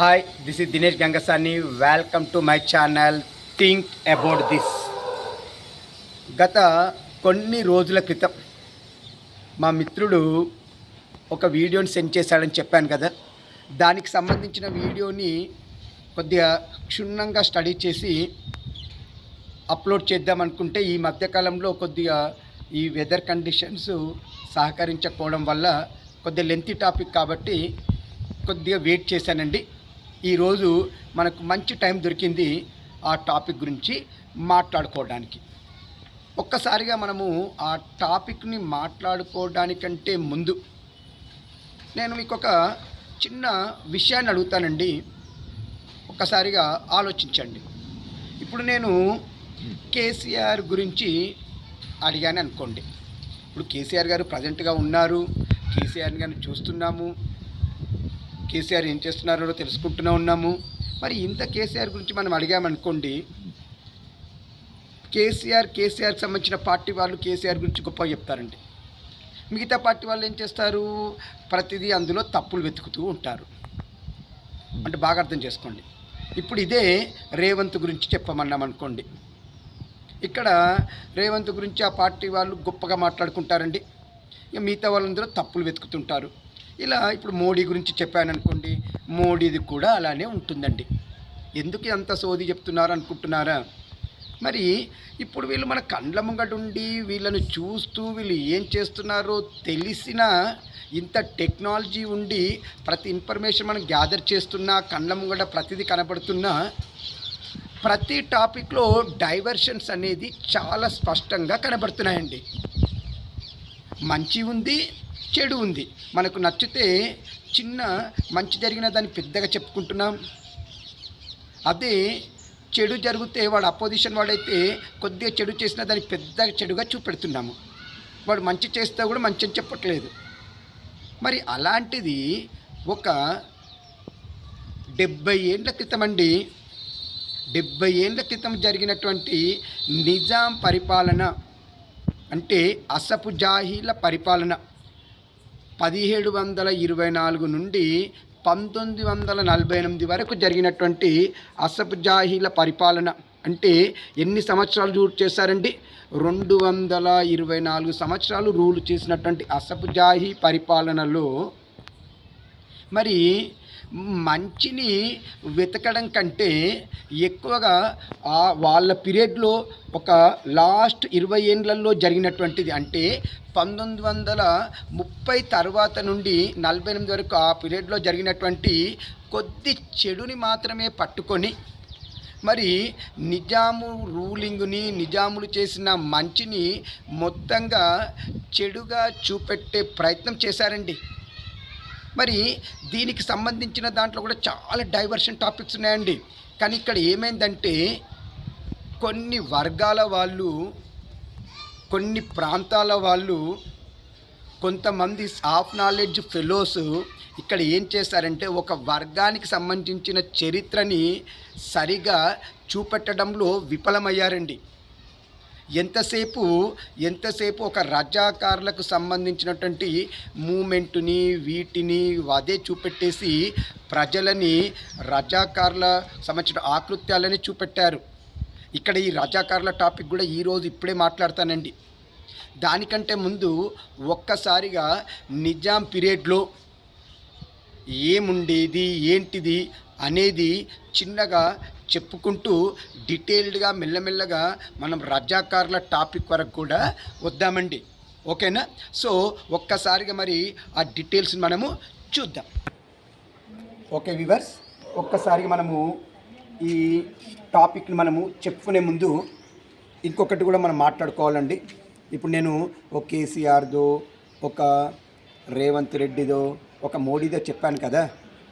Hi, this is Dinesh Gangasani. Welcome to my channel think about this. గత కొన్ని రోజుల క్రితం మా మిత్రుడు ఒక వీడియోని సెండ్ చేశాడని చెప్పాను కదా. దానికి సంబంధించిన వీడియోని కొద్దిగా క్షుణ్ణంగా స్టడీ చేసి అప్లోడ్ చేద్దాం అనుకుంటే ఈ మధ్యకాలంలో కొద్దిగా ఈ వెదర్ కండిషన్స్ సహకరించకపోవడం వల్ల కొద్దిగా లెంతీ టాపిక్ కాబట్టి కొద్దిగా వెయిట్ చేశానండి. ఈరోజు మనకు మంచి టైం దొరికింది ఆ టాపిక్ గురించి మాట్లాడుకోవడానికి. ఒక్కసారిగా మనము ఆ టాపిక్ని మాట్లాడుకోవడానికంటే ముందు నేను మీకు ఒక చిన్న విషయాన్ని అడుగుతానండి. ఒక్కసారిగా ఆలోచించండి. ఇప్పుడు నేను కేసీఆర్ గురించి అడిగాను అనుకోండి. ఇప్పుడు కేసీఆర్ గారు ప్రజెంట్గా ఉన్నారు, కేసీఆర్ గారిని చూస్తున్నాము, కేసీఆర్ ఏం చేస్తున్నారో తెలుసుకుంటూనే ఉన్నాము. మరి ఇంత కేసీఆర్ గురించి మనం అడిగామనుకోండి, కేసీఆర్కి సంబంధించిన పార్టీ వాళ్ళు కేసీఆర్ గురించి గొప్పగా చెప్తారండి. మిగతా పార్టీ వాళ్ళు ఏం చేస్తారు, ప్రతిదీ అందులో తప్పులు వెతుకుతూ ఉంటారు. అంటే బాగా అర్థం చేసుకోండి. ఇప్పుడు ఇదే రేవంత్ గురించి చెప్పమన్నాం అనుకోండి, ఇక్కడ రేవంత్ గురించి ఆ పార్టీ వాళ్ళు గొప్పగా మాట్లాడుకుంటారండి, ఇక మిగతా వాళ్ళందరూ తప్పులు వెతుకుతుంటారు. ఇలా ఇప్పుడు మోడీ గురించి చెప్పాను అనుకోండి, మోడీది కూడా అలానే ఉంటుందండి. ఎందుకు అంత సోది చెప్తున్నారు అనుకుంటున్నారా? మరి ఇప్పుడు వీళ్ళు మన కండ్ల ముంగటుండి వీళ్ళను చూస్తూ వీళ్ళు ఏం చేస్తున్నారో తెలిసిన, ఇంత టెక్నాలజీ ఉండి ప్రతి ఇన్ఫర్మేషన్ మనం గ్యాదర్ చేస్తున్నా, కండ్ల ముంగట ప్రతిదీ కనబడుతున్నా, ప్రతి టాపిక్లో డైవర్షన్స్ అనేది చాలా స్పష్టంగా కనబడుతున్నాయండి. మంచి ఉంది, చెడు ఉంది. మనకు నచ్చితే చిన్న మంచి జరిగిన దాన్ని పెద్దగా చెప్పుకుంటున్నాం. అదే చెడు జరిగితే వాడు అపోజిషన్ వాడైతే కొద్దిగా చెడు చేసినా దాన్ని పెద్దగా చెడుగా చూపెడుతున్నాము. వాడు మంచి చేస్తే కూడా మంచి అని చెప్పట్లేదు. మరి అలాంటిది ఒక 70 ఏళ్ళ క్రితం అండి, 70 ఏళ్ళ క్రితం జరిగినటువంటి నిజాం పరిపాలన, అంటే అసపు జాహీల పరిపాలన, 1724 నుండి 1948 వరకు జరిగినటువంటి అసపు జాహీల పరిపాలన, అంటే ఎన్ని సంవత్సరాలు రూల్ చేశారండి? 224 సంవత్సరాలు రూల్ చేసినటువంటి అసపు జాహీ పరిపాలనలో మరి మంచిని వెతకడం కంటే ఎక్కువగా వాళ్ళ పీరియడ్లో ఒక లాస్ట్ 20 ఏళ్ళల్లో జరిగినటువంటిది, అంటే 1930 తర్వాత నుండి 48 వరకు ఆ పీరియడ్లో జరిగినటువంటి కొద్ది చెడుని మాత్రమే పట్టుకొని మరి నిజాము రూలింగ్ని, నిజాములు చేసిన మంచిని మొత్తంగా చెడుగా చూపెట్టే ప్రయత్నం చేశారండి. మరి దీనికి సంబంధించిన దాంట్లో కూడా చాలా డైవర్షన్ టాపిక్స్ ఉన్నాయండి. కానీ ఇక్కడ ఏమైందంటే, కొన్ని వర్గాల వాళ్ళు, కొన్ని ప్రాంతాల వాళ్ళు, కొంతమంది ఆఫ్ నాలెడ్జ్ ఫెలోస్ ఇక్కడ ఏం చేశారంటే, ఒక వర్గానికి సంబంధించిన చరిత్రని సరిగా చూపెట్టడంలో విఫలమయ్యారండి. ఎంతసేపు ఒక రజాకారులకు సంబంధించినటువంటి మూమెంట్ని వీటిని అదే చూపెట్టేసి ప్రజలని రజాకారుల సంబంధించిన ఆకృత్యాలని చూపెట్టారు. ఇక్కడ ఈ రజాకారుల టాపిక్ కూడా ఈరోజు ఇప్పుడే మాట్లాడతానండి. దానికంటే ముందు ఒక్కసారిగా నిజాం పీరియడ్లో ఏముండేది ఏంటిది అనేది చిన్నగా చెప్పుకుంటూ డీటెయిల్డ్గా మెల్లమెల్లగా మనం రజాకారుల టాపిక్ వరకు కూడా వద్దామండి. ఓకేనా? సో ఒక్కసారిగా మరి ఆ డీటెయిల్స్ మనము చూద్దాం. ఓకే వ్యూవర్స్, ఒక్కసారిగా మనము ఈ టాపిక్ని మనము చెప్పుకునే ముందు ఇంకొకటి కూడా మనం మాట్లాడుకోవాలండి. ఇప్పుడు నేను ఒక కేసీఆర్దో, ఒక రేవంత్ రెడ్డిదో, ఒక మోడీదో చెప్పాను కదా.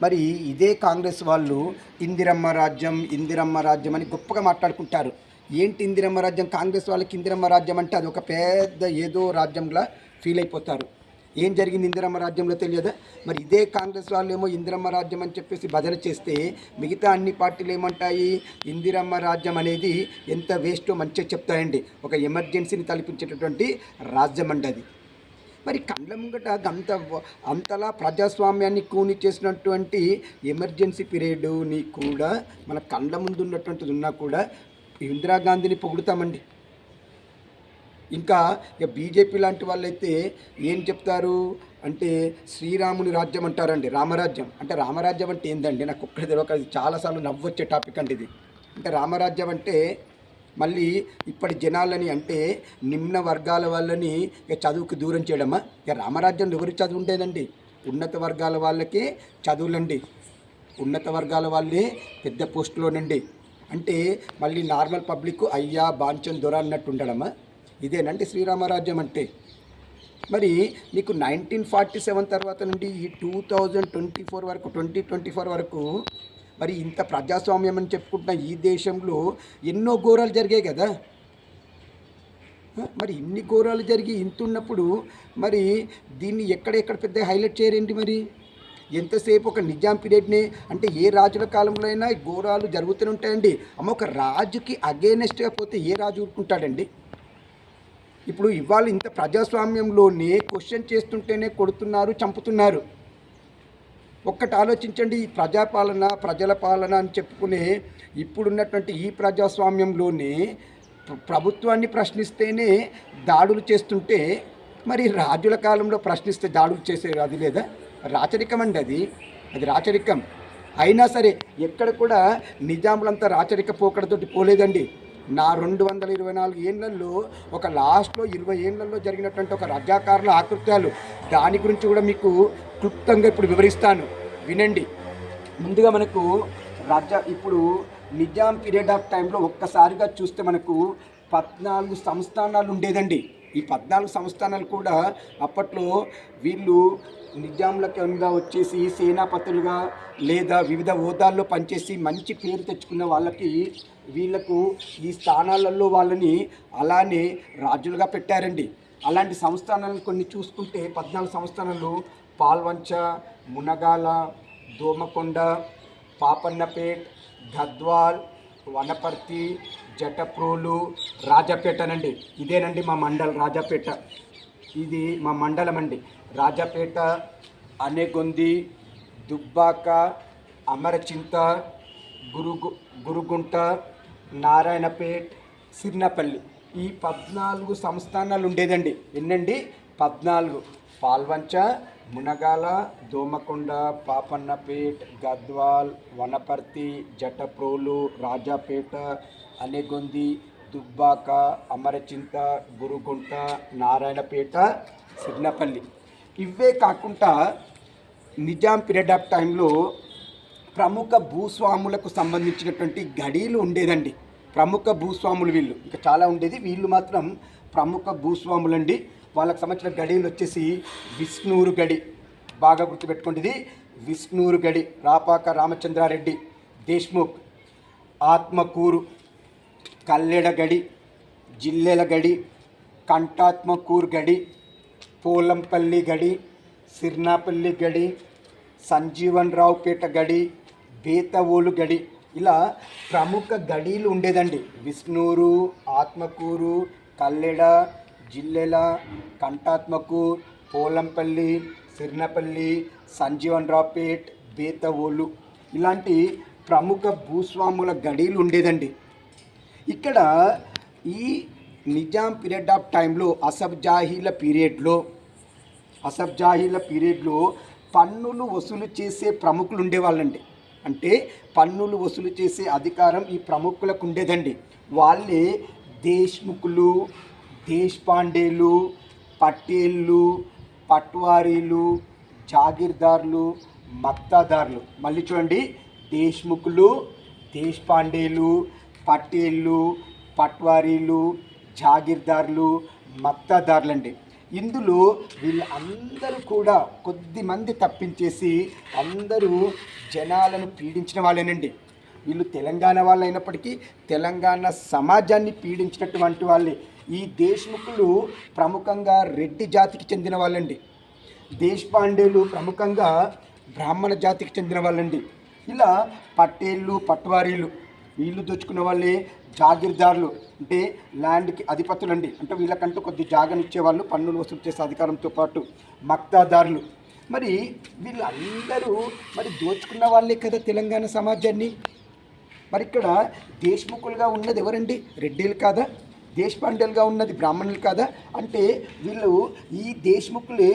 మరి ఇదే కాంగ్రెస్ వాళ్ళు ఇందిరమ్మ రాజ్యం అని గొప్పగా మాట్లాడుకుంటారు. ఏంటి ఇందిరమ్మ రాజ్యం? కాంగ్రెస్ వాళ్ళకి ఇందిరమ్మ రాజ్యం అంటే అది ఒక పెద్ద ఏదో రాజ్యంలా ఫీల్ అయిపోతారు. ఏం జరిగింది ఇందిరమ్మ రాజ్యంలో తెలియదా? మరి ఇదే కాంగ్రెస్ వాళ్ళు ఏమో ఇందిరమ్మ రాజ్యం అని చెప్పేసి భజన చేస్తే, మిగతా అన్ని పార్టీలు ఏమంటాయి? ఇందిరమ్మ రాజ్యం అనేది ఎంత వేస్టో మంచిగా చెప్తాయండి. ఒక ఎమర్జెన్సీని తలపించేటటువంటి రాజ్యం అండి అది. మరి కళ్ళ ముంగట అంతలా ప్రజాస్వామ్యాన్ని కూని చేసినటువంటి ఎమర్జెన్సీ పీరియడ్ని కూడా మన కళ్ళ ముందు ఉన్నటువంటిది ఉన్నా కూడా ఇందిరాగాంధీని పొగుడుతామండి. ఇంకా ఇక బీజేపీ లాంటి వాళ్ళైతే ఏం చెప్తారు అంటే శ్రీరాముని రాజ్యం అంటారండి, రామరాజ్యం. అంటే రామరాజ్యం అంటే ఏందండి, నాకు ఒక్కటి తెలియక చాలాసార్లు నవ్వొచ్చే టాపిక్ అండి ఇది. అంటే రామరాజ్యం అంటే మళ్ళీ ఇప్పటి జనాలని అంటే నిమ్న వర్గాల వాళ్ళని ఇక చదువుకు దూరం చేయడమా? ఇక రామరాజ్యంలో ఎవరికి చదువు ఉండేదండి? ఉన్నత వర్గాల వాళ్ళకే చదువులండి, ఉన్నత వర్గాల వాళ్ళే పెద్ద పోస్టులోనండి. అంటే మళ్ళీ నార్మల్ పబ్లిక్ అయ్యా బాంచన్ దొర అన్నట్టు ఉండడమా? ఇదేనండి శ్రీరామరాజ్యం అంటే. మరి మీకు 1947 తర్వాత నుండి ఈ 2024 వరకు 2024 వరకు మరి ఇంత ప్రజాస్వామ్యం అని చెప్పుకుంటున్న ఈ దేశంలో ఎన్నో ఘోరాలు జరిగాయి కదా. మరి ఇన్ని ఘోరాలు జరిగి ఇంత ఉన్నప్పుడు మరి దీన్ని ఎక్కడెక్కడ పెద్ద హైలైట్ చేయరేంటి? మరి ఎంతసేపు ఒక నిజాం పీరియడ్ని అంటే ఏ రాజుల కాలంలో అయినా ఘోరాలు జరుగుతూనే ఉంటాయండి. అమ్మ ఒక రాజుకి అగేనెస్ట్గా పోతే ఏ రాజు ఊరుకుంటాడండి? ఇప్పుడు ఇవాళ ఇంత ప్రజాస్వామ్యంలోనే క్వశ్చన్ చేస్తుంటేనే కొడుతున్నారు, చంపుతున్నారు. ఒక్కటి ఆలోచించండి, ఈ ప్రజాపాలన ప్రజల పాలన అని చెప్పుకునే ఇప్పుడున్నటువంటి ఈ ప్రజాస్వామ్యంలోనే ప్రభుత్వాన్ని ప్రశ్నిస్తేనే దాడులు చేస్తుంటే మరి రాజుల కాలంలో ప్రశ్నిస్తే దాడులు చేసే అది లేదా? రాచరికం అండి అది రాచరికం. అయినా సరే ఎక్కడ కూడా నిజాములంతా రాచరిక పోకడతోటి పోలేదండి. నా 224 ఏళ్లలో ఒక లాస్ట్లో 20 ఏళ్లలో జరిగినటువంటి ఒక రజాకారుల ఆకృత్యాలు, దాని గురించి కూడా మీకు క్లుప్తంగా ఇప్పుడు వివరిస్తాను, వినండి. ముందుగా మనకు ఇప్పుడు నిజాం పీరియడ్ ఆఫ్ టైంలో ఒక్కసారిగా చూస్తే మనకు 14 సంస్థానాలు ఉండేదండి. ఈ 14 సంస్థానాలు కూడా అప్పట్లో వీళ్ళు నిజాంల కింద వచ్చేసి సేనాపతులుగా లేదా వివిధ హోదాల్లో పనిచేసి మంచి పేరు తెచ్చుకున్న వాళ్ళకి వీళ్ళకు ఈ స్థానాలలో వాళ్ళని అలానే రాజులుగా పెట్టారండి. అలాంటి సంస్థానాలను కొన్ని చూసుకుంటే 14 సంస్థానాలు పాల్వంచ, మునగాల, దోమకొండ, పాపన్నపేట్, గద్వాల్, వనపర్తి, జటప్రోలు, రాజాపేటనండి. ఇదేనండి మా మండలం రాజాపేట. ఇది మా మండలం అండి. రాజాపేట, అనేగొంది, దుబ్బాక, అమరచింత, గురుగుంట, నారాయణపేట్, సిర్నపల్లి, ఈ 14 సంస్థానాలు ఉండేదండి. ఎన్నండి? 14. పాల్వంచ, మునగాల, దోమకొండ, పాపన్నపేట్, గద్వాల్, వనపర్తి, జటప్రోలు, రాజాపేట, అనేగొంది, దుబ్బాక, అమరచింత, గురుగుంట, నారాయణపేట, సిర్నపల్లి. ఇవే కాకుండా నిజాం పీరియడ్ ఆఫ్ టైంలో ప్రముఖ భూస్వాములకు సంబంధించినటువంటి గడీలు ఉండేదండి. ప్రముఖ భూస్వాములు వీళ్ళు ఇంకా చాలా ఉండేది, వీళ్ళు మాత్రం ప్రముఖ భూస్వాములండి. వాళ్ళకి సంబంధించిన గడీలు వచ్చేసి విష్ణూరు గడి, బాగా గుర్తుపెట్టుకోండి, ఇది విష్ణూరు గడి, రాపాక రామచంద్రారెడ్డి, దేశ్ముఖ్, ఆత్మకూరు, కల్లెడ గడి, జిల్లెల గడి, కంఠాత్మకూరు గడి, పోలంపల్లి గడి, సిర్నాపల్లి గడి, సంజీవన్ రావుపేట గడి, బేతవోలు గడి, ఇలా ప్రముఖ గడీలు ఉండేదండి. విష్ణూరు, ఆత్మకూరు, కల్లెడ, జిల్లెల, కంఠాత్మకూర్, పోలంపల్లి, సిర్నపల్లి, సంజీవన్ రావుపేట్, బేతవోలు, ఇలాంటి ప్రముఖ భూస్వాముల గడీలు ఉండేదండి. ఇక్కడ ఈ నిజాం పీరియడ్ ఆఫ్ టైంలో అసఫ్ జాహీల పీరియడ్లో పన్నులు వసూలు చేసే ప్రముఖులు ఉండేవాళ్ళండి. అంటే పన్నులు వసూలు చేసే అధికారం ఈ ప్రముఖులకు ఉండేదండి. వాళ్ళే దేశ్ముఖులు, దేశ్పాండేలు, పటేళ్ళు, పట్వారీలు, జాగీర్దార్లు, మక్తాదార్లు. మళ్ళీ చూడండి, దేశ్ముఖులు, దేశ్పాండేలు, పటేళ్ళు, పట్వారీలు, జాగీర్దార్లు, మక్తాదార్లు అండి. ఇందులో వీళ్ళందరూ కూడా కొద్దిమంది తప్పించేసి అందరూ జనాలను పీడించిన వాళ్ళేనండి. వీళ్ళు తెలంగాణ వాళ్ళు అయినప్పటికీ తెలంగాణ సమాజాన్ని పీడించినటువంటి వాళ్ళే. ఈ దేశ్ముఖులు ప్రముఖంగా రెడ్డి జాతికి చెందిన వాళ్ళండి. దేశపాండేలు ప్రముఖంగా బ్రాహ్మణ జాతికి చెందిన వాళ్ళండి. ఇలా పటేళ్ళు, పట్వారీలు వీళ్ళు దోచుకున్న వాళ్ళే జాగీర్దారులు, అంటే ల్యాండ్కి అధిపతులండి. అంటే వీళ్ళకంటూ కొద్ది జాగనిచ్చేవాళ్ళు, పన్నులు వసూలు చేసే అధికారంతో పాటు మక్తాదారులు. మరి వీళ్ళందరూ మరి దోచుకున్న వాళ్ళే కదా తెలంగాణ సమాజాన్ని. మరి ఇక్కడ దేశ్ముఖులుగా ఉన్నది ఎవరండి? రెడ్డిలు కాదా? దేశపాండేలుగా ఉన్నది బ్రాహ్మణులు కాదా? అంటే వీళ్ళు ఈ దేశ్ముఖులే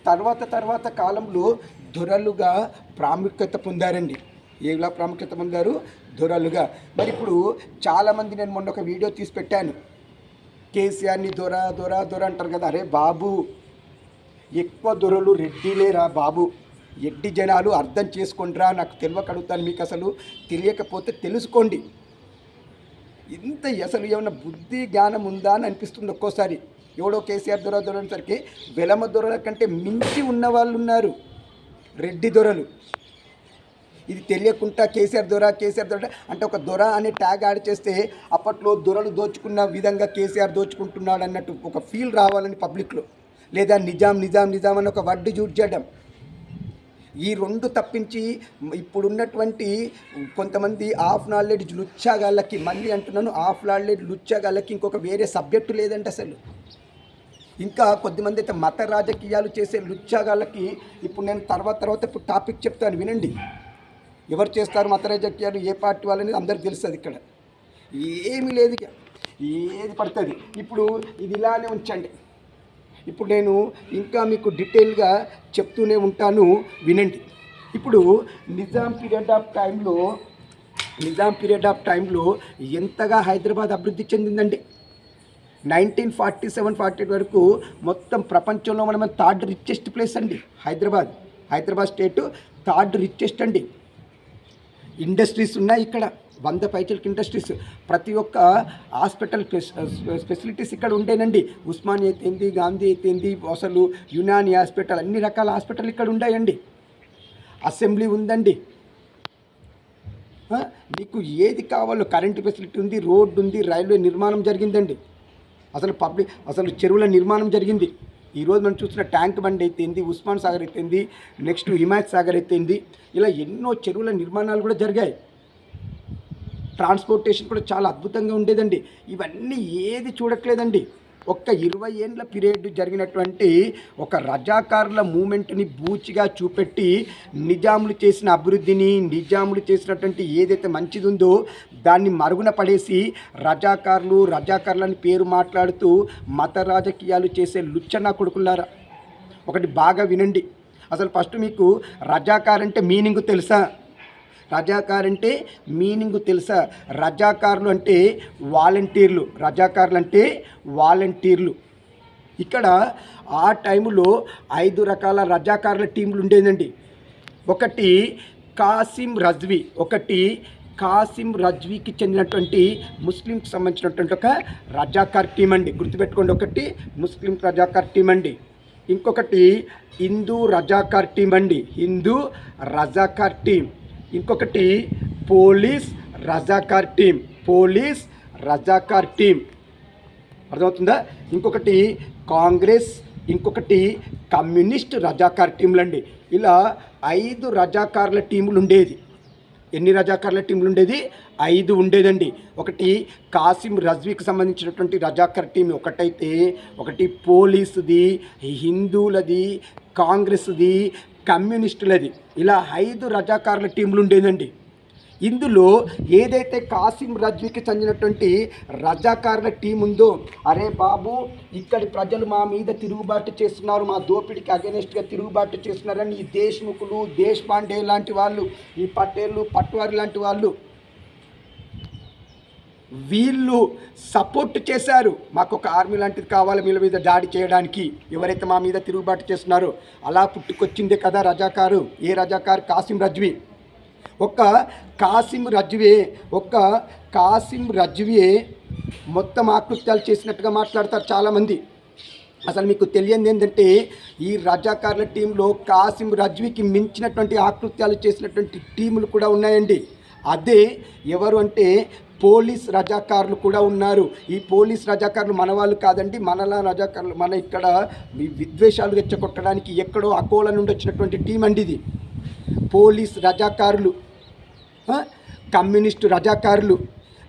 తర్వాత కాలంలో దొరలుగా ప్రాముఖ్యత పొందారండి. ఏలా ప్రాముఖ్యత పొందారు? దొరలుగా. మరి ఇప్పుడు చాలామంది, నేను మొన్న ఒక వీడియో తీసి పెట్టాను, కేసీఆర్ని దొర దొర దొర అంటారు కదా. అరే బాబు, ఎక్కువ దొరలు రెడ్డిలేరా బాబు. ఎడ్డి జనాలు అర్థం చేసుకుంటారా? నాకు తెలియక అడుగుతాను, మీకు అసలు తెలియకపోతే తెలుసుకోండి. ఇంత అసలు ఏమన్నా బుద్ధి జ్ఞానం ఉందా అని అనిపిస్తుంది ఒక్కోసారి. ఎవడో కేసీఆర్ దొర దొర అనేసరికి వెలమ దొరల కంటే మించి ఉన్నవాళ్ళు ఉన్నారు రెడ్డి దొరలు. ఇది తెలియకుండా కేసీఆర్ దొర అంటే ఒక దొర అనే ట్యాగ్ యాడ్ చేస్తే అప్పట్లో దొరలు దోచుకున్న విధంగా కేసీఆర్ దోచుకుంటున్నాడు అన్నట్టు ఒక ఫీల్ రావాలని పబ్లిక్లో. లేదా నిజాం అని ఒక వర్డ్ యూజ్ చేయడం. ఈ రెండు తప్పించి ఇప్పుడున్నటువంటి కొంతమంది ఆఫ్ నాలెడ్జ్ లుచ్చాగాళ్ళకి, మళ్ళీ అంటున్నాను, ఆఫ్ నాలెడ్జ్ లుచ్చాగాళ్ళకి ఇంకొక వేరే సబ్జెక్టు లేదంటే అసలు. ఇంకా కొద్దిమంది అయితే మత రాజకీయాలు చేసే లుచ్చాగాళ్ళకి ఇప్పుడు నేను తర్వాత ఇప్పుడు టాపిక్ చెప్తాను వినండి. ఎవరు చేస్తారు మత రాజకీయాలు, ఏ పార్టీ వాళ్ళని అందరికి తెలుస్తుంది. ఇక్కడ ఏమీ లేదు, ఏది పడుతుంది. ఇప్పుడు ఇది ఇలానే ఉంచండి. ఇప్పుడు నేను ఇంకా మీకు డీటెయిల్గా చెప్తూనే ఉంటాను, వినండి. ఇప్పుడు నిజాం పీరియడ్ ఆఫ్ టైంలో ఎంతగా హైదరాబాద్ అభివృద్ధి చెందిందండి. 1947-48 వరకు మొత్తం ప్రపంచంలో మనం థర్డ్ రిచెస్ట్ ప్లేస్ అండి హైదరాబాద్ స్టేట్ థర్డ్ రిచెస్ట్ అండి. ఇండస్ట్రీస్ ఉన్నాయి ఇక్కడ, 100 పైచలకి ఇండస్ట్రీస్. ప్రతి ఒక్క హాస్పిటల్ ఫెసిలిటీస్ ఇక్కడ ఉండేనండి. ఉస్మానియా అయితేంది, గాంధీ అయితేంది, అసలు యునాని హాస్పిటల్, అన్ని రకాల హాస్పిటల్ ఇక్కడ ఉన్నాయండి. అసెంబ్లీ ఉందండి. మీకు ఏది కావాలో కరెంటు ఫెసిలిటీ ఉంది, రోడ్డు ఉంది, రైల్వే నిర్మాణం జరిగిందండి. అసలు చెరువుల నిర్మాణం జరిగింది. ఈరోజు మనం చూసిన ట్యాంక్ బండ్ అయితేంది, ఉస్మాన్ సాగర్ అయితేంది, నెక్స్ట్ హిమాయత్ సాగర్ అయితేంది, ఇలా ఎన్నో చెరువుల నిర్మాణాలు కూడా జరిగాయి. ట్రాన్స్పోర్టేషన్ కూడా చాలా అద్భుతంగా ఉండేదండి. ఇవన్నీ ఏది చూడట్లేదండి. ఒక్క 20 ఏళ్ళ పీరియడ్ జరిగినటువంటి ఒక రజాకారుల మూమెంట్ని బూచిగా చూపెట్టి నిజాములు చేసిన అభివృద్ధిని, నిజాములు చేసినటువంటి ఏదైతే మంచిది ఉందో దాన్ని మరుగున పడేసి రజాకారులని పేరు మాట్లాడుతూ మత రాజకీయాలు చేసే లుచ్చనా కొడుకులారా, ఒకటి బాగా వినండి. అసలు ఫస్ట్ మీకు రజాకార్ అంటే మీనింగ్ తెలుసా? రజాకారులు అంటే వాలంటీర్లు. ఇక్కడ ఆ టైంలో 5 రకాల రజాకారుల టీంలు ఉండేదండి. ఒకటి కాసిం రజ్వీకి చెందినటువంటి ముస్లింకి సంబంధించినటువంటి ఒక రజాకార్ టీం అండి, గుర్తుపెట్టుకోండి. ఒకటి ముస్లిం రజాకార్ టీం అండి. ఇంకొకటి హిందూ రజాకార్ టీం. ఇంకొకటి పోలీస్ రజాకార్ టీం. అర్థమవుతుందా? ఇంకొకటి కాంగ్రెస్, ఇంకొకటి కమ్యూనిస్ట్ రజాకార్ టీంలండి. ఇలా 5 రజాకార్ల టీములు ఉండేది. ఎన్ని రజాకార్ల టీంలు ఉండేది? 5 ఉండేదండి. ఒకటి కాసిం రజ్వీకి సంబంధించినటువంటి రజాకార్ టీం ఒకటైతే, ఒకటి పోలీసుది, హిందువులది, కాంగ్రెస్ది, కమ్యూనిస్టులది, ఇలా 5 రజాకార్ల టీంలు ఉండేదండి. ఇందులో ఏదైతే కాసిం రజ్వీకి చెందినటువంటి రజాకార్ల టీం ఉందో, అరే బాబు ఇక్కడి ప్రజలు మా మీద తిరుగుబాటు చేస్తున్నారు, మా దోపిడికి అగెనెస్ట్గా తిరుగుబాటు చేస్తున్నారని ఈ దేశ్ముఖులు, దేశపాండే లాంటి వాళ్ళు, ఈ పటేళ్ళు, పట్వారి లాంటి వాళ్ళు వీళ్ళు సపోర్ట్ చేశారు. మాకు ఒక ఆర్మీ లాంటిది కావాలి వీళ్ళ మీద దాడి చేయడానికి, ఎవరైతే మా మీద తిరుగుబాటు చేస్తున్నారో. అలా పుట్టుకొచ్చిందే కదా రజాకారు. ఏ రజాకారు? కాసిం రజ్వీ. ఒక్క కాసిం రజ్వీ మొత్తం ఆకృత్యాలు చేసినట్టుగా మాట్లాడతారు చాలామంది. అసలు మీకు తెలియంది ఏంటంటే ఈ రజాకార్ల టీంలో కాసిం రజ్వీకి మించినటువంటి ఆకృత్యాలు చేసినటువంటి టీములు కూడా ఉన్నాయండి. అదే ఎవరు అంటే పోలీస్ రజాకారులు కూడా ఉన్నారు. ఈ పోలీస్ రజాకారులు మన వాళ్ళు కాదండి, మనలా రజాకారులు, మన ఇక్కడ విద్వేషాలు రెచ్చగొట్టడానికి ఎక్కడో అకోలా నుండి వచ్చినటువంటి టీం అండి ఇది. పోలీస్ రజాకారులు, కమ్యూనిస్టు రజాకారులు,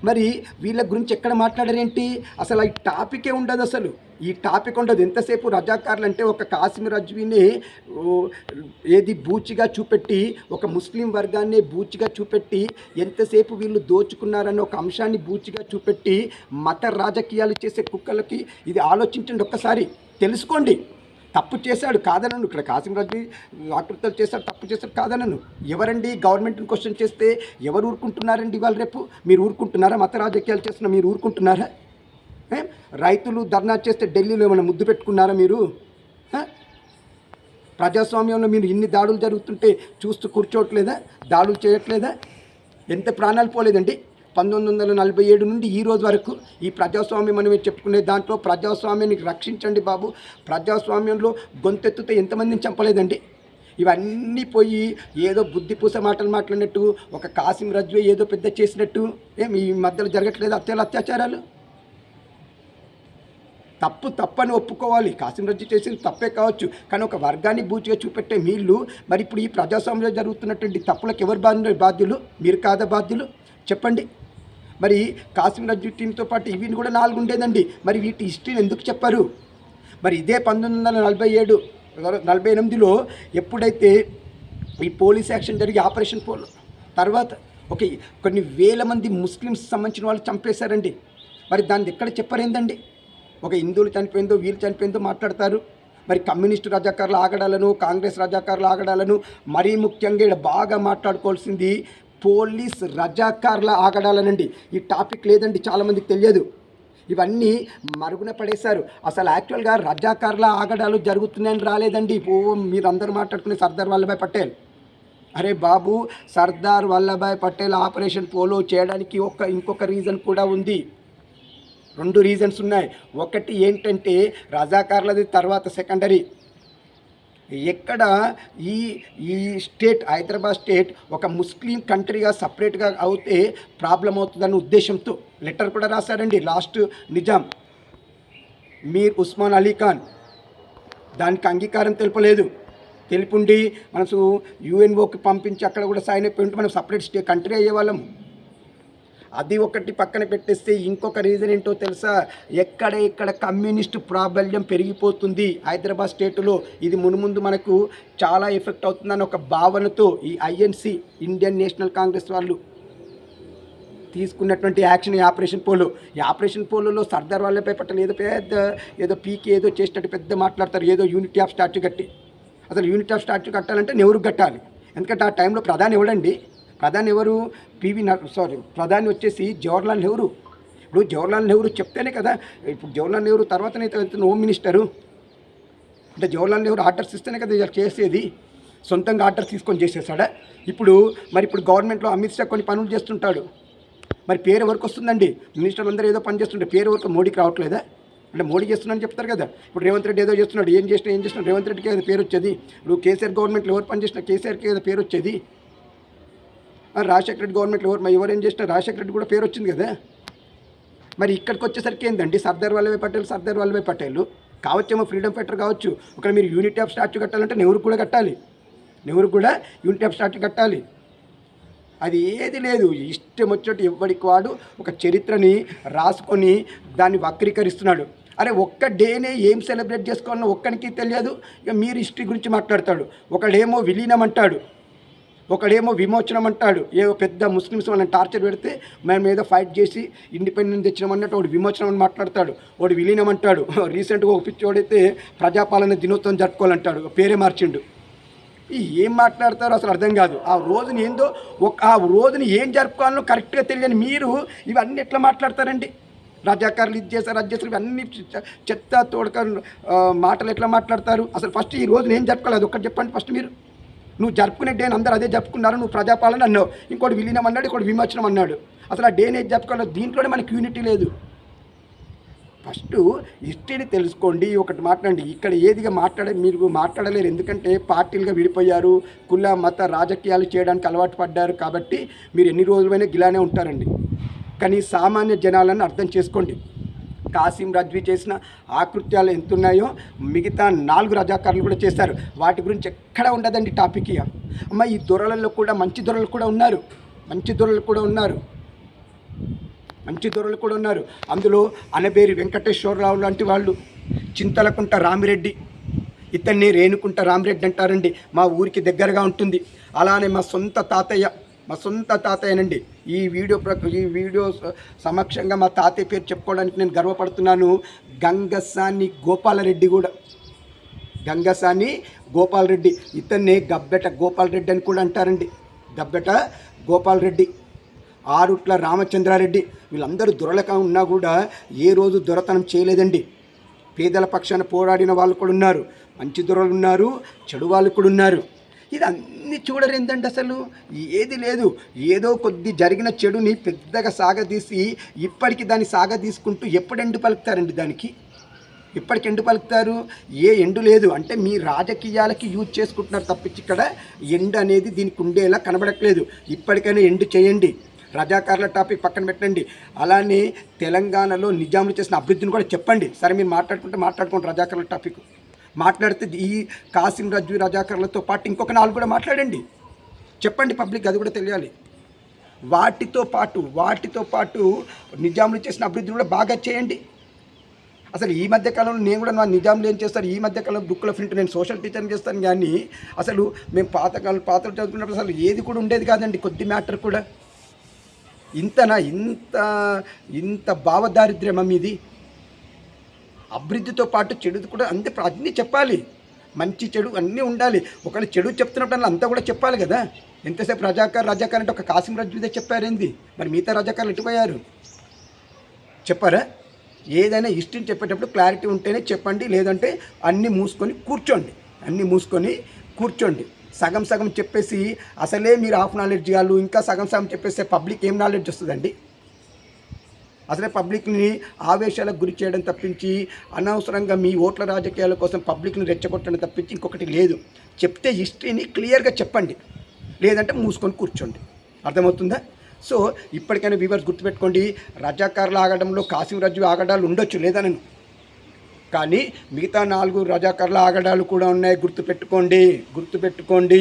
మరి వీళ్ళ గురించి ఎక్కడ మాట్లాడారేంటి? అసలు ఈ టాపికే ఉండదు, అసలు ఈ టాపిక్ ఉండదు. ఎంతసేపు రజాకార్లు అంటే ఒక కాసిం రజ్వీని ఏది బూచిగా చూపెట్టి, ఒక ముస్లిం వర్గాన్ని బూచిగా చూపెట్టి, ఎంతసేపు వీళ్ళు దోచుకున్నారన్న ఒక అంశాన్ని బూచిగా చూపెట్టి మత రాజకీయాలు చేసే కుక్కలకి ఇది ఆలోచించండి, ఒక్కసారి తెలుసుకోండి. తప్పు చేశాడు కాదనను, ఇక్కడ కాసిం రజ్వీ ఆకృతలు చేశాడు, తప్పు చేశాడు కాదనను. ఎవరండి గవర్నమెంట్ని క్వశ్చన్ చేస్తే ఎవరు ఊరుకుంటున్నారండి? ఇవాళ రేపు మీరు ఊరుకుంటున్నారా? మత రాజకీయాలు చేస్తున్నా మీరు ఊరుకుంటున్నారా? రైతులు ధర్నా చేస్తే ఢిల్లీలో ఏమైనా ముద్దు పెట్టుకున్నారా మీరు? ప్రజాస్వామ్యంలో మీరు ఇన్ని దాడులు జరుగుతుంటే చూస్తూ కూర్చోవట్లేదా? దాడులు చేయట్లేదా? ఎంత ప్రాణాలు పోలేదండి 1947 నుండి ఈ రోజు వరకు. ఈ ప్రజాస్వామ్యం మనమే చెప్పుకునే దాంట్లో ప్రజాస్వామ్యాన్ని రక్షించండి బాబు. ప్రజాస్వామ్యంలో గొంతెత్తుతే ఎంతమందిని చంపలేదండి? ఇవన్నీ పోయి ఏదో బుద్ధిపూస మాటలు మాట్లాడినట్టు, ఒక కాసిం రజ్వీ ఏదో పెద్ద చేసినట్టు ఈ మధ్యలో జరగట్లేదు అత్యాచారాలు? తప్పని ఒప్పుకోవాలి. కాసిం రజ్వీ చేసింది తప్పే కావచ్చు, కానీ ఒక వర్గాన్ని బూచిగా చూపెట్టే వీళ్ళు మరి ఇప్పుడు ఈ ప్రజాస్వామ్యంలో జరుగుతున్నటువంటి తప్పులకు ఎవరు బాధ్యులు? మీరు కాదా బాధ్యులు? చెప్పండి. మరి కాసిం రజ్వీ టీంతో పాటు ఇవి కూడా 4 ఉండేదండి. మరి వీటి హిస్టరీని ఎందుకు చెప్పారు? మరి ఇదే 1947-48లో ఎప్పుడైతే ఈ పోలీస్ యాక్షన్ జరిగి ఆపరేషన్ పోలో తర్వాత కొన్ని వేల మంది ముస్లిమ్స్ సంబంధించిన వాళ్ళు చంపేశారండి. మరి దాన్ని ఎక్కడ చెప్పారేందండి? ఒక హిందువులు చనిపోయిందో వీళ్ళు చనిపోయిందో మాట్లాడతారు. మరి కమ్యూనిస్టు రజాకారుల ఆగడాలను, కాంగ్రెస్ రజాకారుల ఆగడాలను, మరీ ముఖ్యంగా ఇక్కడ బాగా మాట్లాడుకోవాల్సింది పోలీస్ రజాకార్ల ఆగడాలనండి. ఈ టాపిక్ లేదండి, చాలామందికి తెలియదు. ఇవన్నీ మరుగున పడేశారు. అసలు యాక్చువల్గా రజాకార్ల ఆగడాలు జరుగుతున్నాయని రాలేదండి. మీరందరూ మాట్లాడుకునే సర్దార్ వల్లభాయ్ పటేల్. అరే బాబు, సర్దార్ వల్లభాయ్ పటేల్ ఆపరేషన్ పోలో చేయడానికి ఇంకొక రీజన్ కూడా ఉంది. 2 రీజన్స్ ఉన్నాయి. ఒకటి ఏంటంటే రజాకార్లది తర్వాత సెకండరీ. ఎక్కడ ఈ స్టేట్ హైదరాబాద్ స్టేట్ ఒక ముస్లిం కంట్రీగా సపరేట్గా అవుతే ప్రాబ్లం అవుతుందన్న ఉద్దేశంతో లెటర్ కూడా రాశారండి లాస్ట్ నిజాం మీర్ ఉస్మాన్ అలీ ఖాన్. దానికి అంగీకారం తెలుపలేదు. తెలుపుండి మనసు యుఎన్ఓకి పంపించి అక్కడ కూడా సైన్ అయిపోయి ఉంటే మనం సపరేట్ స్టేట్ కంట్రీ అయ్యేవాళ్ళం. అది ఒకటి పక్కన పెట్టేస్తే ఇంకొక రీజన్ ఏంటో తెలుసా? ఇక్కడ కమ్యూనిస్టు ప్రాబల్యం పెరిగిపోతుంది హైదరాబాద్ స్టేటులో. ఇది మునుముందు మనకు చాలా ఎఫెక్ట్ అవుతుందని ఒక భావనతో ఈ ఐఎన్సి ఇండియన్ నేషనల్ కాంగ్రెస్ వాళ్ళు తీసుకున్నటువంటి యాక్షన్ ఈ ఆపరేషన్ పోలోలో సర్దార్ వల్లభాయ్ పటేల్ ఏదో పీకి ఏదో చేసినట్టు పెద్ద మాట్లాడతారు. ఏదో యూనిటీ ఆఫ్ స్టాచ్యూ కట్టి, అసలు యూనిటీ ఆఫ్ స్టాచ్యూ కట్టాలంటే నెహ్రూకి కట్టాలి. ఎందుకంటే ఆ టైంలో ప్రధాని ఎవడండి? ప్రధాని ఎవరు? ప్రధాని వచ్చేసి జవహర్లాల్ నెహ్రూ. ఇప్పుడు జవహర్లాల్ నెహ్రూ చెప్తేనే కదా. ఇప్పుడు జవహర్లాల్ నెహ్రూ తర్వాతనే హోమ్ మినిస్టరు. అంటే జవహర్లాల్ నెహ్రూ ఆర్డర్స్ ఇస్తేనే కదా చేసేది. సొంతంగా ఆర్డర్స్ తీసుకొని చేసేసాడా? ఇప్పుడు గవర్నమెంట్లో అమిత్ షా కొన్ని పనులు చేస్తుంటాడు. మరి పేరు ఎవరికి వస్తుందండి? మినిస్టర్లు అందరూ ఏదో పని చేస్తుంటే పేరు ఎవరికి మోడీకి రావట్లేదా? అంటే మోడీ చేస్తున్నాడని చెప్తారు కదా. ఇప్పుడు రేవంత్ రెడ్డి ఏదో చేస్తున్నాడు, ఏం చేస్తున్నాడు? రేవంత్ రెడ్డికి ఏదో పేరు వచ్చేది. ఇప్పుడు కేసీఆర్ గవర్నమెంట్లో ఎవరు పని చేసినా కేసీఆర్కి ఏదో పేరు వచ్చేది. రాజశేఖర రెడ్డి గవర్నమెంట్లో ఎవరేం చేసినా రాజశేఖర రెడ్డి కూడా పేరు వచ్చింది కదా. మరి ఇక్కడికి వచ్చేసరికి ఏంటండి? సర్దార్ వల్లభాయ్ పటేల్ కావచ్చేమో, ఫ్రీడమ్ ఫైటర్ కావచ్చు. ఒకవేళ మీరు యూనిటీ ఆఫ్ స్టాచ్యూ కట్టాలంటే నెహ్రూ కూడా యూనిటీ ఆఫ్ స్టాచ్యూ కట్టాలి. అది ఏది లేదు, ఇష్టం వచ్చేట్టు ఎవరికి వాడు ఒక చరిత్రని రాసుకొని దాన్ని వక్రీకరిస్తున్నాడు. అరే ఒక్క డేనే ఏం సెలబ్రేట్ చేసుకోవాలన్నా ఒక్కరికి తెలియదు. ఇక మీరు హిస్టరీ గురించి మాట్లాడతాడు. ఒకడేమో విలీనం అంటాడు, ఒకడేమో విమోచనం అంటాడు. ఏదో పెద్ద ముస్లిమ్స్ వాళ్ళని టార్చర్ పెడితే మేము ఏదో ఫైట్ చేసి ఇండిపెండెన్స్ తెచ్చినామన్నట్టు వాడు విమోచనం అని మాట్లాడతాడు, వాడు విలీనం అంటాడు. రీసెంట్గా ఒక పిచ్చోడైతే ప్రజాపాలన దినోత్సవం జరుపుకోవాలంటాడు, పేరే మార్చిండు. ఏం మాట్లాడతారో అసలు అర్థం కాదు. ఆ రోజుని ఏం జరుపుకోవాలో కరెక్ట్గా తెలియని మీరు ఇవన్నీ ఎట్లా మాట్లాడతారండి? రజాకారులు ఇది చేస్తారు, అది చేస్తారు, ఇవన్నీ చెత్త తోడక మాటలు ఎట్లా మాట్లాడతారు? అసలు ఫస్ట్ ఈ రోజున ఏం జరుపుకోవాలి అది ఒక్కటి చెప్పండి ఫస్ట్. నువ్వు జరుపుకునే డేని అందరూ అదే జరుపుకున్నారు. నువ్వు ప్రజాపాలన అన్నావు, ఇంకోటి విలీనం అన్నాడు, ఇంకోటి విమోచనం అన్నాడు. అసలు ఆ డేని ఏది జరుపుకోవాలి? దీంట్లోనే మనకి యూనిటీ లేదు. ఫస్ట్ హిస్టరీని తెలుసుకోండి. ఒకటి మాట్లాడండి. ఇక్కడ ఏదిగా మీరు మాట్లాడలేరు, ఎందుకంటే పార్టీలుగా విడిపోయారు, కుల మత రాజకీయాలు చేయడానికి అలవాటు పడ్డారు. కాబట్టి మీరు ఎన్ని రోజులైనా గిలానే ఉంటారండి. కానీ సామాన్య జనాలను అర్థం చేసుకోండి. కాసిం రజ్వీ చేసిన ఆకృత్యాలు ఎంతున్నాయో మిగతా 4 రజాకారులు కూడా చేశారు. వాటి గురించి ఎక్కడ ఉండదండి టాపిక్. అమ్మ ఈ దొరలలో కూడా మంచి దొరలు కూడా ఉన్నారు. మంచి దొరలు కూడా ఉన్నారు. అందులో అనబేరి వెంకటేశ్వరరావు లాంటి వాళ్ళు, చింతలకుంట రామిరెడ్డి, ఇతన్ని రేణుకుంట రామిరెడ్డి అంటారండి, మా ఊరికి దగ్గరగా ఉంటుంది. అలానే మా సొంత తాతయ్యనండి. ఈ వీడియో సమక్షంగా మా తాతయ్య పేరు చెప్పుకోవడానికి నేను గర్వపడుతున్నాను. గంగసాని గోపాలరెడ్డి, ఇతన్ని గబ్బెట గోపాలరెడ్డి అని కూడా అంటారండి. గబ్బెట గోపాలరెడ్డి, ఆరుట్ల రామచంద్రారెడ్డి, వీళ్ళందరూ దొరలగా ఉన్నా కూడా ఏ రోజు దొరతనం చేయలేదండి. పేదల పక్షాన పోరాడిన వాళ్ళు కూడా ఉన్నారు, మంచి దొరలు ఉన్నారు, చెడు వాళ్ళు కూడా ఉన్నారు. ఇది అన్నీ చూడరు ఏంటంటే అసలు ఏది లేదు. ఏదో కొద్ది జరిగిన చెడుని పెద్దగా సాగదీసి ఇప్పటికి దాన్ని సాగదీసుకుంటూ ఎప్పుడు ఎండు పలుకుతారండి దానికి? ఇప్పటికి ఎండు పలుకుతారు? ఏ ఎండు లేదు. అంటే మీ రాజకీయాలకి యూజ్ చేసుకుంటున్నారు తప్పించి ఇక్కడ ఎండు అనేది దీనికి ఉండేలా కనబడట్లేదు. ఇప్పటికైనా ఎండు చేయండి. రజాకారుల టాపిక్ పక్కన పెట్టండి. అలానే తెలంగాణలో నిజాములు చేసిన అభివృద్ధిని కూడా చెప్పండి. సరే, మీరు మాట్లాడుకోండి రజాకారుల టాపిక్. మాట్లాడితే ఈ కాసిం రజ్వీ రజాకారులతో పాటు ఇంకొక 4 కూడా మాట్లాడండి, చెప్పండి పబ్లిక్, అది కూడా తెలియాలి. వాటితో పాటు నిజాములు చేసిన అభివృద్ధిని కూడా బాగా చేయండి. అసలు ఈ మధ్యకాలంలో నేను కూడా నా నిజాములు ఏం చేస్తారు, ఈ మధ్యకాలంలో బుక్ల ప్రింట్, నేను సోషల్ టీచర్ని చేస్తాను, కానీ అసలు మేము పాతలు చదువుకున్నప్పుడు అసలు ఏది కూడా ఉండేది కాదండి. కొద్ది మ్యాటర్ కూడా ఇంత భావదారిద్ర్యమా మీది? అభివృద్ధితో పాటు చెడు కూడా అంతే, అన్నీ చెప్పాలి. మంచి చెడు అన్నీ ఉండాలి. ఒకవేళ చెడు చెప్తున్నప్పుడు అంతా కూడా చెప్పాలి కదా. ఎంతసేపు రజాకార్ అంటే ఒక కాసిం రజ్వీదే చెప్పారేంది? మరి మిగతా రజాకారులు ఎటుపోయారు చెప్పారా? ఏదైనా హిస్టరీని చెప్పేటప్పుడు క్లారిటీ ఉంటేనే చెప్పండి, లేదంటే అన్నీ మూసుకొని కూర్చోండి. సగం చెప్పేసి అసలే మీరు హాఫ్ నాలెడ్జ్ వాళ్ళు, ఇంకా సగం చెప్పేస్తే పబ్లిక్ ఏం నాలెడ్జ్ వస్తుందండి? అసలే పబ్లిక్ని ఆవేశాలకు గురి చేయడం తప్పించి, అనవసరంగా మీ ఓట్ల రాజకీయాల కోసం పబ్లిక్ని రెచ్చగొట్టడం తప్పించి ఇంకొకటి లేదు. చెప్తే హిస్టరీని క్లియర్గా చెప్పండి, లేదంటే మూసుకొని కూర్చోండి. అర్థమవుతుందా? సో ఇప్పటికైనా వ్యూవర్స్ గుర్తుపెట్టుకోండి, రజాకారులు ఆగడంలో కాసిం రజ్వీ ఆగడాలు ఉండొచ్చు, లేదనను, కానీ మిగతా 4 రజాకారుల ఆగడాలు కూడా ఉన్నాయి. గుర్తుపెట్టుకోండి.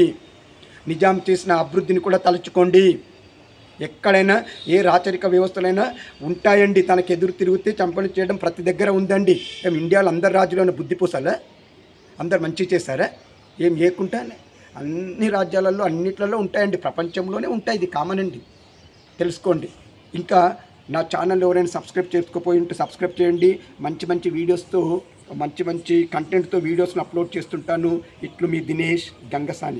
నిజాం చేసిన అభివృద్ధిని కూడా తలుచుకోండి. ఎక్కడైనా ఏ రాచరిక వ్యవస్థలైనా ఉంటాయండి, తనకు ఎదురు తిరిగితే చంపలు చేయడం ప్రతి దగ్గర ఉందండి. ఏం ఇండియాలో అందరు రాజులను బుద్ధి పూసాలా? అందరు మంచి చేశారా? ఏం చేయకుండా అన్ని రాజ్యాలలో అన్నిట్లలో ఉంటాయండి, ప్రపంచంలోనే ఉంటాయి. ఇది కామన్ అండి, తెలుసుకోండి. ఇంకా నా ఛానల్ ఎవరైనా సబ్స్క్రైబ్ చేసుకోపోయి ఉంటే సబ్స్క్రైబ్ చేయండి. మంచి వీడియోస్తో, మంచి కంటెంట్తో వీడియోస్ని అప్లోడ్ చేస్తుంటాను. ఇట్లు మీ దినేష్ గంగసాని.